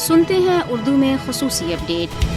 सुनते हैं उर्दू में खसूसी अपडेट।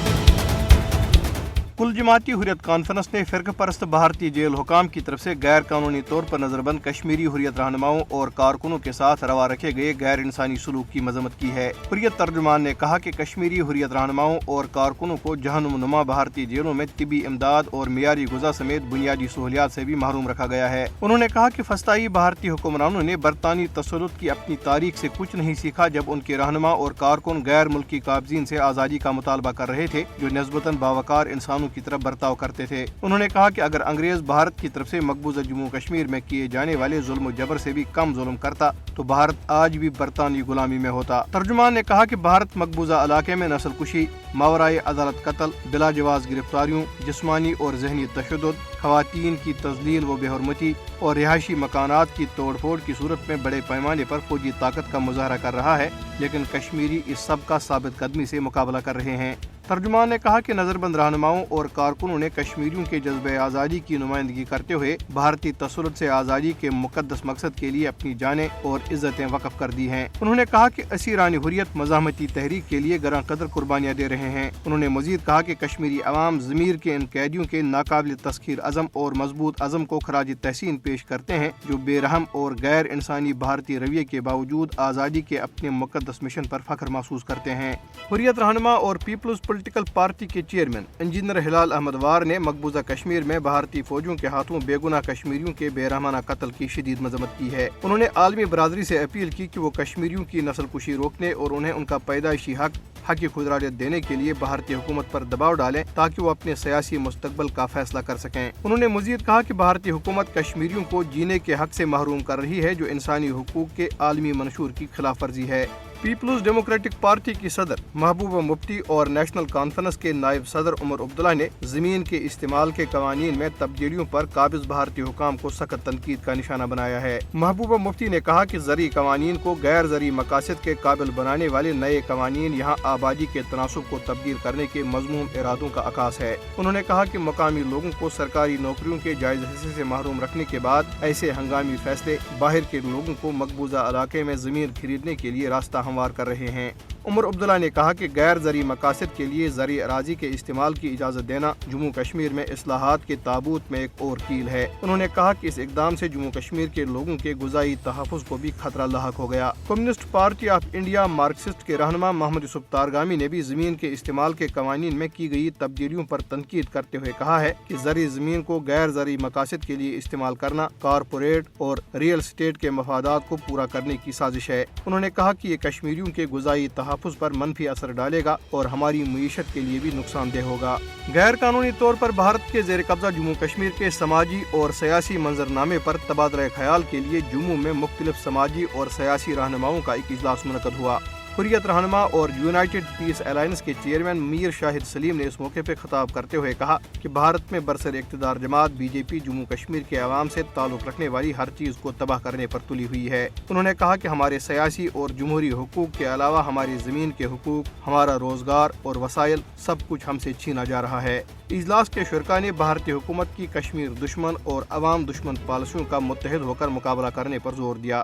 कुल जमाती हुर्रियत कॉन्फ्रेंस ने फ़िरक़ा परस्त भारतीय जेल हुकाम की तरफ से गैर कानूनी तौर पर नजरबंद कश्मीरी हुर्रियत रहनुमाओं और कारकुनों के साथ रवा रखे गए गैर इंसानी सलूक की मजम्मत की है। हुर्रियत तर्जुमान ने कहा कि कश्मीरी हुर्रियत रहनुमाओं और कारकुनों को जहन्नुमा भारतीय जेलों में तिबी इमदाद और मियारी गुज़ा समेत बुनियादी सहूलियात से भी महरूम रखा गया है। उन्होंने कहा कि फस्ताई भारतीय हुक्मरानों ने बरतानी तसल्लुत की अपनी तारीख से कुछ नहीं सीखा, जब उनके रहनुमा और कारकुन गैर मुल्की काबजीन से आज़ादी का मुतालबा कर रहे थे, जो निस्बतन बावकार इंसानों की तरफ बर्ताव करते थे। उन्होंने कहा कि अगर अंग्रेज भारत की तरफ से मकबूजा जम्मू कश्मीर में किए जाने वाले जुल्म जबर से भी कम जुल्म करता तो भारत आज भी बरतानी गुलामी में होता। तर्जुमान ने कहा कि भारत मकबूजा इलाके में नस्ल कुशी, मावराए अदालत कत्ल, बिला जवाज गिरफ्तारियों, जिस्मानी और जहनी तशद्दुद, खवातीन की तजलील व बेहरमती और रिहायशी मकानात की तोड़ फोड़ की सूरत में बड़े पैमाने पर फौजी ताकत का मुजाहरा कर रहा है, लेकिन कश्मीरी इस सब का साबित कदमी से मुकाबला कर रहे हैं। तर्जुमान ने कहा कि नजरबंद रहनुमाओं और कारकुनों ने कश्मीरियों के जज्बे आज़ादी की नुमाइंदगी करते हुए भारतीय तसल्लुत से आज़ादी के मुकद्दस मकसद के लिए अपनी जानें और इज्जतें वक़्फ़ कर दी हैं। उन्होंने कहा कि असीरानी हुर्रियत मज़ाहमती तहरीक के लिए गरां कदर कुर्बानियाँ दे रहे हैं। उन्होंने मजीद कहा कि कश्मीरी अवाम ज़मीर के इन कैदियों के नाकाबिल तस्खीर अज़म और मजबूत अज़म को खराज तहसीन पेश करते हैं, जो बेरहम और गैर इंसानी भारतीय रवैये के बावजूद आज़ादी के अपने मुकद्दस मिशन पर फख्र महसूस करते हैं। हुर्रियत रहनुमा और पीपल्स पॉलिटिकल पार्टी के चेयरमैन इंजीनियर हिलाल अहमद वार ने मकबूजा कश्मीर में भारतीय फौजियों के हाथों बेगुनाह कश्मीरियों के बेरहमाना कत्ल की शदीद मजम्मत की है। उन्होंने आलमी बरादरी से अपील की कि वो कश्मीरियों की नस्ल कुशी रोकने और उन्हें उनका पैदाइशी हक खुदरारियत देने के लिए भारतीय हुकूमत पर दबाव डालें, ताकि वो अपने सियासी मुस्तकबल का फैसला कर सकें। उन्होंने मजीद कहा कि भारतीय हुकूमत कश्मीरियों को जीने के हक से महरूम कर रही है, जो इंसानी हुकूक के आलमी मंशूर की खिलाफ वर्जी है। पीपल्स डेमोक्रेटिक पार्टी की सदर महबूबा मुफ्ती और नेशनल कॉन्फ्रेंस के नायब सदर उमर अब्दुल्ला ने जमीन के इस्तेमाल के कवानीन में तब्दीलियों पर काबिज भारतीय हुकाम को सख्त तनकीद का निशाना बनाया है। महबूबा मुफ्ती ने कहा कि ज़री कवानीन को गैर ज़री मकासद के काबिल बनाने वाले नए कवानीन यहाँ आबादी के तनासुब को तब्दील करने के मज़मूम इरादों का अकास है। उन्होंने कहा कि मकामी लोगों को सरकारी नौकरियों के जायज़ हिस्से से महरूम रखने के बाद ऐसे हंगामी फैसले बाहर के लोगों को मकबूजा इलाके में जमीन खरीदने के लिए रास्ता हमवार कर रहे हैं। उमर अब्दुल्ला ने कहा कि गैर ज़री मकासद के लिए ज़री अराजी के इस्तेमाल की इजाज़त देना जम्मू कश्मीर में इस्लाहात के ताबूत में एक और कील है। उन्होंने कहा कि इस इकदाम से जम्मू कश्मीर के लोगों के गुज़ाई तहफ़्फ़ुज़ को भी खतरा लाहक हो गया। Communist party of India Marxist के रहनुमा मोहम्मद यूसुफ तारगामी ने भी ज़मीन के इस्तेमाल के कवानीन में की गई तब्दीलियों पर तनकीद करते हुए कहा है कि ज़री ज़मीन को गैर ज़री मकासद के लिए इस्तेमाल करना कारपोरेट और रियल स्टेट के मफादात को पूरा करने की साजिश है। उन्होंने कहा कि ये कश्मीरियों के गुज़ाई तहफ़्फ़ुज़ पर मनफी असर डालेगा और हमारी मईशत के लिए भी नुकसानदेह होगा। गैर कानूनी तौर पर भारत के ज़ेर कब्जा जम्मू कश्मीर के समाजी और सियासी मंजरनामे पर तबादला ख्याल के लिए जम्मू में मुख्तलिफ समाजी और सियासी रहनुमाओं का एक इजलास मुनक़द हुआ। हुर्रियत रहनुमा और यूनाइटेड पीस अलायंस के चेयरमैन मीर शाहिद सलीम ने इस मौके पर खिताब करते हुए कहा कि भारत में बरसर इक़्तिदार जमात बीजेपी जम्मू कश्मीर के अवाम से ताल्लुक़ रखने वाली हर चीज़ को तबाह करने पर तुली हुई है। उन्होंने कहा कि हमारे सियासी और जमहूरी हुकूक के अलावा हमारी ज़मीन के हुकूक, हमारा रोज़गार और वसाइल सब कुछ हमसे छीना जा रहा है। इजलास के शुरका ने भारतीय हुकूमत की कश्मीर दुश्मन और अवाम दुश्मन पॉलिसियों का मुत्तहिद होकर मुकाबला करने पर जोर दिया।